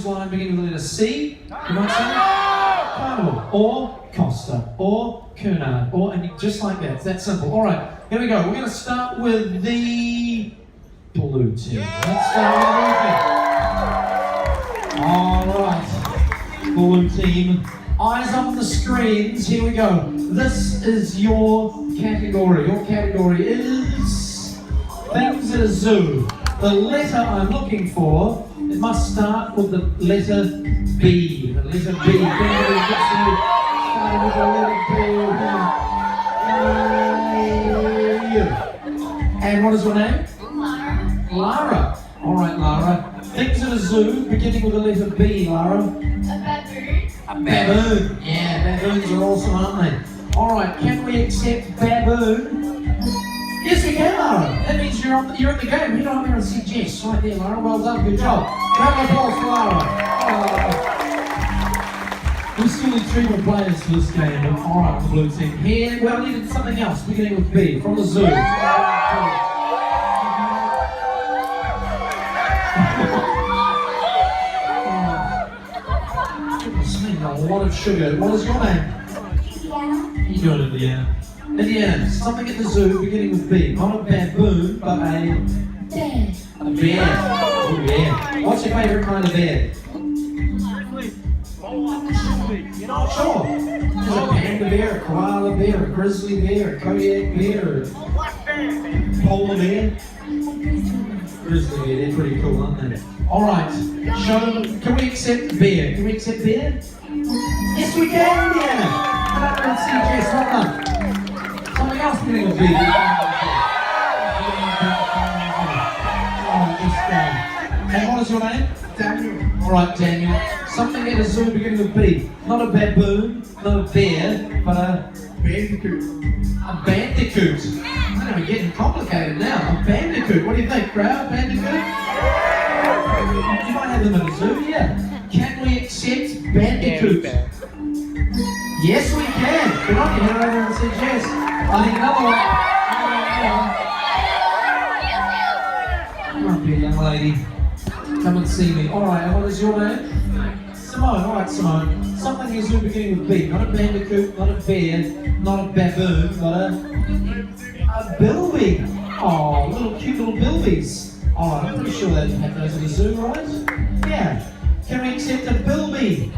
line beginning with the letter C. You might say Carnival, or Costa, or Cunard, or and just like that. It's that simple. All right, here we go. We're going to start with the blue team. Let's start with the blue team. All right, blue team. Eyes on the screens. Here we go. This is your category. Your category is things at a zoo. The letter I'm looking for, it must start with the letter B. The letter B. Starting with the letter B. And what is your name? Lara. Lara. All right, Lara. Things at a zoo, beginning with the letter B, Lara. A baboon. A baboon. Yeah, baboons are awesome, aren't they? All right, can we accept baboon? Yes, we can, Lara. That means you're in the game. You don't have to see Jess right there, Lara. Well done, good job. Round of applause for Lara. We still need 3 more players for this game. All right, the blue team. Here, well, we needed something else, beginning with B, from the zoo. A lot of sugar. What is your name? Indiana. You got it, Indiana. Indiana, something at the zoo beginning with B. Not a baboon, but a Bear. A bear. Oh, bear. What's your favourite kind of bear? You're not sure. There's a panda bear, a koala bear, a grizzly bear, a Kodiak bear, a polar bear. Grizzly bear, they're pretty cool, aren't they? Alright, can we accept bear? Can we accept bear? Yes, we can, Indiana! I don't see Jess, well done. Something else beginning with B. And what is your name? Daniel. Alright, Daniel. Something at a zoo beginning with B. Not a baboon, not a bear, but a Bandicoot. a bandicoot. I know we're getting complicated now. A bandicoot. What do you think, crowd? Bandicoot? You might have them at a zoo, yeah. Can we accept bandicoot? Yes, we can. Good on you. Head over and say yes. I need another one. Come on, here, young lady. Come and see me. Alright, and what is your name? Simone. Alright, Simone. Something is beginning with B. Not a bandicoot, not a bear, not a baboon, but a bilby. Oh, little cute little bilbies. Alright, I'm pretty sure they have those at the zoo, right? Yeah. Can we accept a bilby?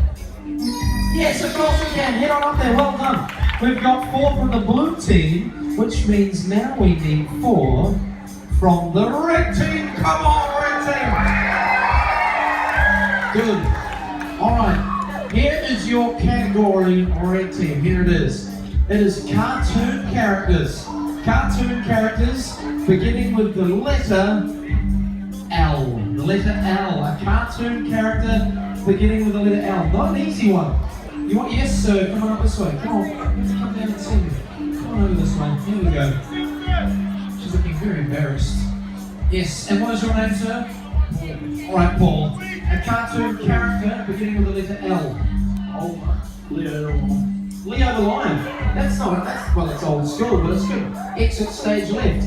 Yes, of course we can. Head on up there. Well done. We've got 4 from the blue team, which means now we need 4 from the red team. Come on, red team. Good. All right. Here is your category, red team. Here it is. It is cartoon characters. Cartoon characters beginning with the letter L. The letter L. A cartoon character beginning with the letter L. Not an easy one. You want, yes, sir. Come on up this way. Come on. Come down and see me. Come on over this way. Here we go. She's looking very embarrassed. Yes. And what is your name, sir? All right, Paul. A cartoon character beginning with the letter L. Oh, Leo. Leo the Lion. That's it's old school, but it's good. Exit stage left.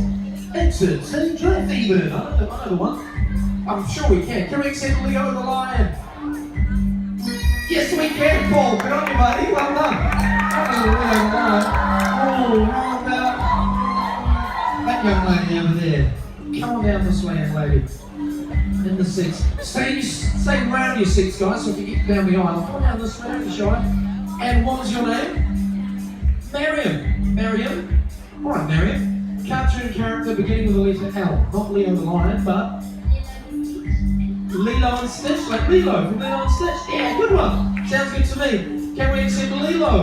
Exit stage left even. I know the one. I'm sure we can. Can we accept Leo the Lion? Yes, we can, Paul. Good on you, buddy. Well done. Oh, how about that young lady over there? Come on down this way, young lady. In the seats. Stay around your seats, guys, so if you get down the aisle. Come on down this way, the shy. And what was your name? Mariam. Mariam? Alright, Mariam. Cartoon character beginning with the letter L. Not Leo the Lion, but Lilo and Stitch, like Lilo from Lilo and Stitch. Yeah, good one. Sounds good to me. Can we accept Lilo?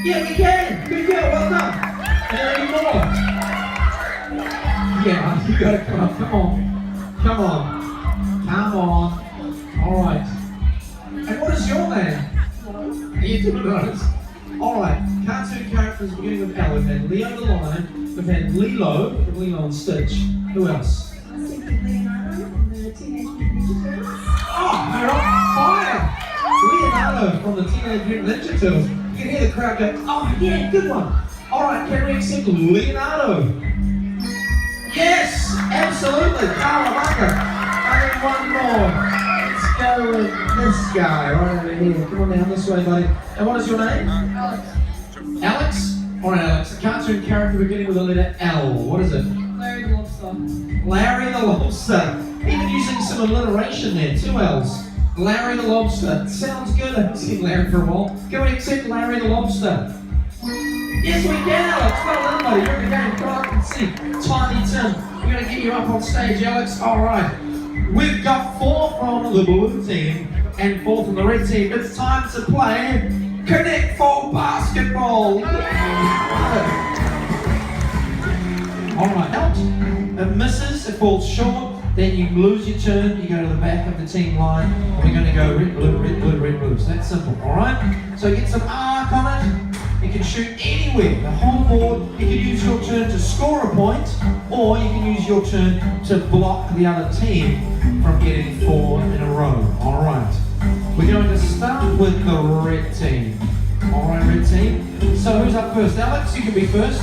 Yeah, we can. Good girl, well done. Any more? Yeah, you gotta come up. Come on. Come on. Come on. Alright. And what is your name? You do it. Alright. Cartoon characters beginning with L. We've had Leo the Lion. We've had Lilo from Lilo and Stitch. Who else? Oh, they're on fire! Leonardo from the Teenage Mutant Ninja Turtles. You can hear the crowd go, oh yeah, good one. Alright, can we accept Leonardo? Yes, absolutely. Carla Barker. And one more. go with this guy right over here. Come on down this way, buddy. And what is your name? Alex. Alex? Alright, Alex. A cartoon character beginning with the letter L. What is it? Larry the Lobster. Larry the Lobster. Even using some alliteration there. 2 L's. Larry the Lobster. Sounds good. I haven't seen Larry for a while. Can we accept Larry the Lobster? Yes, we can, Alex. Well done, buddy. You're in the game. Come up and see. Tiny Tim. We're going to get you up on stage, Alex. Alright. We've got 4 from the blue team and 4 from the red team. It's time to play Connect 4 Basketball. Alright, out. It misses, it falls short. Then you lose your turn, you go to the back of the team line. We're going to go red, blue, red, blue, red, blue. So that's simple, alright? So you get some arc on it. You can shoot anywhere, the whole board. You can use your turn to score a point, or you can use your turn to block the other team from getting 4 in a row. Alright. We're going to start with the red team. Alright, red team. So who's up first? Alex, you can be first.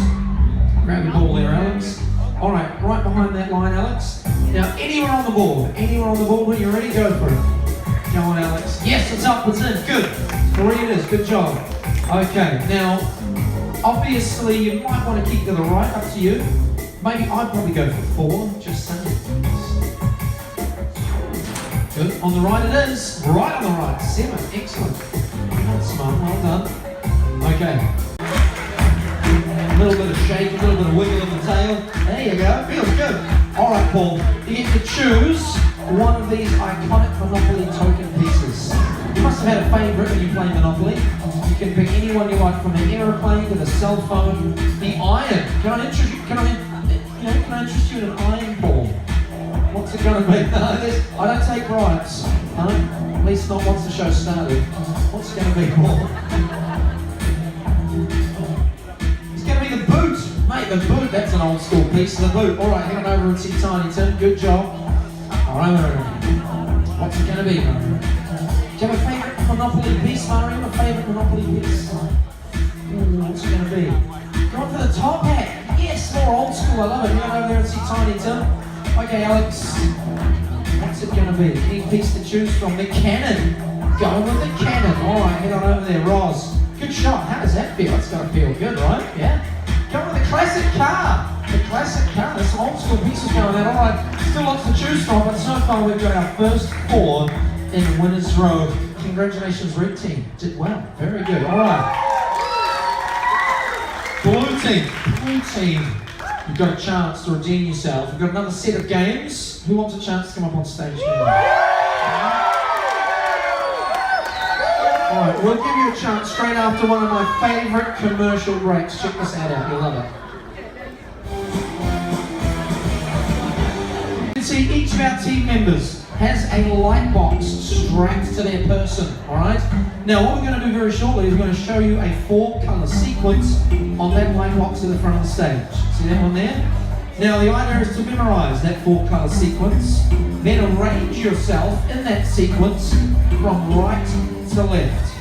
Grab the ball there, Alex. Alright, right behind that line, Alex. Now, anywhere on the board. Anywhere on the board, when you're ready, go for it. Go on, Alex. Yes, it's up, it's in. Good. 3 it is. Good job. Okay, now, obviously, you might want to keep to the right, up to you. Maybe I'd probably go for 4, just saying. Good. On the right it is. Right on the right. 7. Excellent. That's smart. Well done. Okay. A little bit of shake, a little bit of wiggle in the tail. There you go. Feels good. All right, Paul. You get to choose one of these iconic Monopoly token pieces. You must have had a favourite when you play Monopoly. You can pick anyone you like, from an aeroplane to the cell phone, the iron. Can I interest you in an iron, Paul? What's it going to be? No, I don't take bribes. No, at least not once the show started. What's it going to be, Paul? It's going to be the boot. Mate, the boot. That's an old school piece. The boot. All right, head on over and see Tiny Tim. Good job. All right, Mario. What's it going to be, Mario? Do you have a favourite Monopoly piece, Mario? A favourite Monopoly piece? What's it going to be? Go on for the top hat. Yes, more old school. I love it. Head on over there and see Tiny Tim. Okay, Alex, what's it going to be? Any piece to choose from? The cannon. Going with the cannon. All right, head on over there, Roz. Good shot. How does that feel? It's going to feel good, right? Yeah? Going with the classic car. The classic car. There's some old school pieces going there. All right, still lots to choose from, but so far we've got our first 4 in winner's row. Congratulations, red team. Did well. Very good. All right. Blue team. Blue team. You've got a chance to redeem yourself. We've got another set of games. Who wants a chance to come up on stage now? Alright, we'll give you a chance straight after one of my favourite commercial breaks. Check this ad out, you'll love it. You can see each of our team members has a light box strapped to their person, alright? Now what we're going to do very shortly is we're going to show you a 4-colour sequence on that light box at the front of the stage. See that one there? Now the idea is to memorise that 4-colour sequence, then arrange yourself in that sequence from right to left.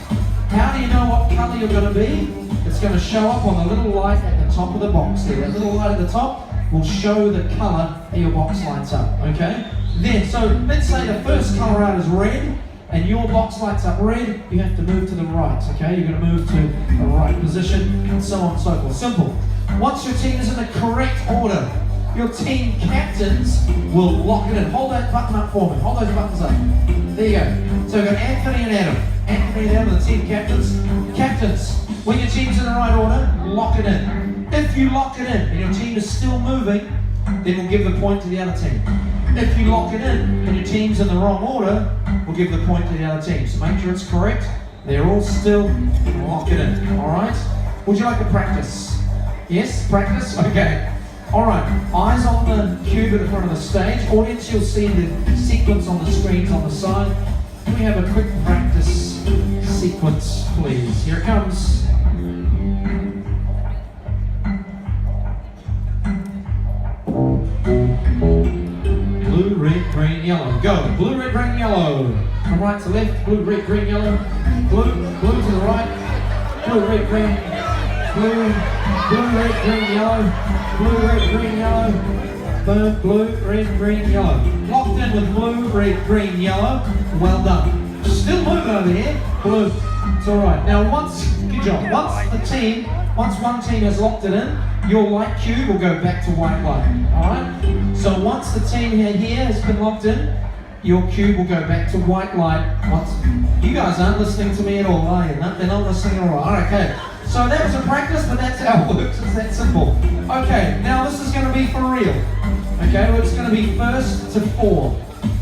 How do you know what colour you're going to be? It's going to show up on the little light at the top of the box there. That little light at the top will show the colour that your box lights up, okay? Then, so let's say the first colour out is red, and your box lights up red, you have to move to the right, okay? You're going to move to the right position, and so on and so forth. Simple. Once your team is in the correct order, your team captains will lock it in. Hold that button up for me. Hold those buttons up. There you go. So we've got Anthony and Adam. Anthony and Adam are the team captains. Captains, when your team's in the right order, lock it in. If you lock it in and your team is still moving, then we'll give the point to the other team. If you lock it in and your team's in the wrong order, we'll give the point to the other team. So make sure it's correct. They're all still, lock it in. Alright? Would you like to practice? Yes? Practice? Okay. Alright. Eyes on the cube at the front of the stage. Audience, you'll see the sequence on the screens on the side. Can we have a quick practice sequence, please? Here it comes. Blue, red, green, yellow. Go. Blue, red, green, yellow. From right to left. Blue, red, green, yellow. Blue to the right. Blue, red, green. Blue, red, green, yellow. Blue, red, green, yellow. Boom, blue, red, green, yellow. Locked in with blue, red, green, yellow. Well done. Still moving over here. Blue. It's all right. Now good job. Once one team has locked it in, your light cube will go back to white light. All right? So once the team here has been locked in, your cube will go back to white light. You guys aren't listening to me at all, are you? No, they're not listening at all. All right, okay. So that was a practice, but that's how it works. It's that simple. Okay, now this is going to be for real. Okay, well, it's going to be first to four.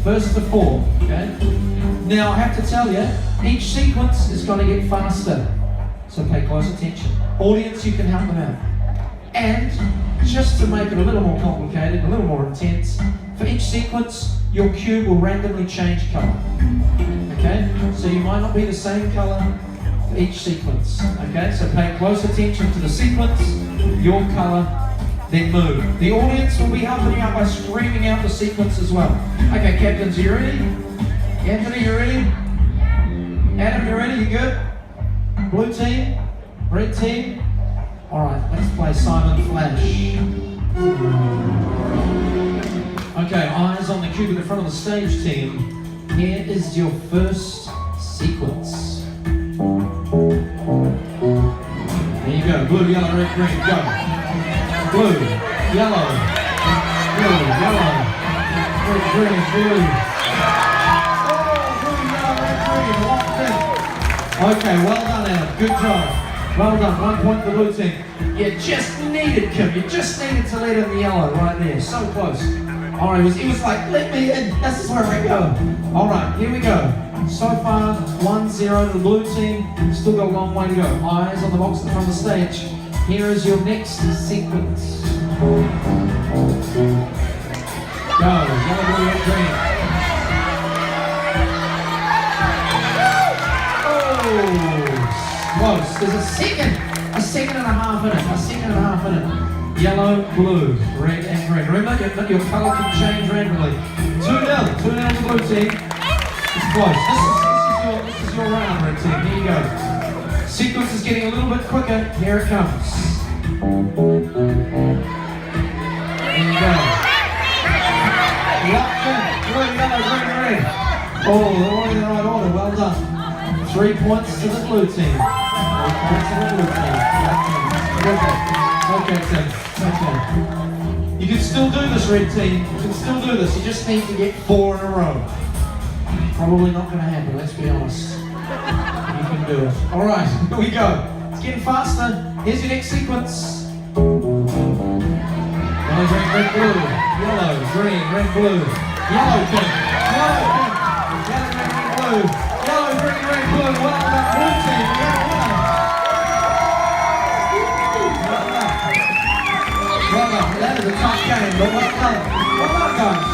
First to four, okay? Now I have to tell you, each sequence is going to get faster. So pay close attention. Audience, you can help them out. And just to make it a little more complicated, a little more intense, for each sequence, your cube will randomly change color. Okay? So you might not be the same color for each sequence. Okay? So pay close attention to the sequence, your color, then move. The audience will be helping you out by screaming out the sequence as well. Okay, captains, are you ready? Anthony, you ready? Adam, you ready? You good? Blue team? Red team? Alright, let's play Simon Flash. Okay, eyes on the cube at the front of the stage, team. Here is your first sequence. There you go. Blue, yellow, red, green, go. Blue, yellow, yellow, red, green, blue. Oh, blue, yellow, red, green, locked in. Okay, well done, Adam. Good job. Well done. 1 point for the blue team. You just needed, Kim. You just needed to let in the yellow right there. So close. All right, it was like, let me in. This is where I go. All right, here we go. So far, 1-0 to the blue team. Still got a long way to go. Eyes on the box at the front of the stage. Here is your next sequence. Go. Yellow, blue, red, green. Oh, close. There's a second and a half in it. Yellow, blue, red, and green. Remember, your color can change randomly. 2-0 to the blue team. It's close. This is your round, red team. Here you go. Sequence is getting a little bit quicker. Here it comes. There you go. Locked in. Blue, yellow, green, red. Oh, they're all in the right order. Well done. 3 points to the blue team. 3 points to the blue team. Okay, Tim. Okay. You can still do this, red team. You can still do this. You just need to get 4 in a row. Probably not going to happen, let's be honest. You can do it. All right, here we go. It's getting faster. Here's your next sequence. Yellow, green, red, blue. Yellow, green, red, blue. Yellow, pink. Yellow, pink. Yellow, green, red, blue. Yellow, green, red, blue. Well done, blue team. We got a winner. Well done. That is a tough game, but well done. Well done, guys.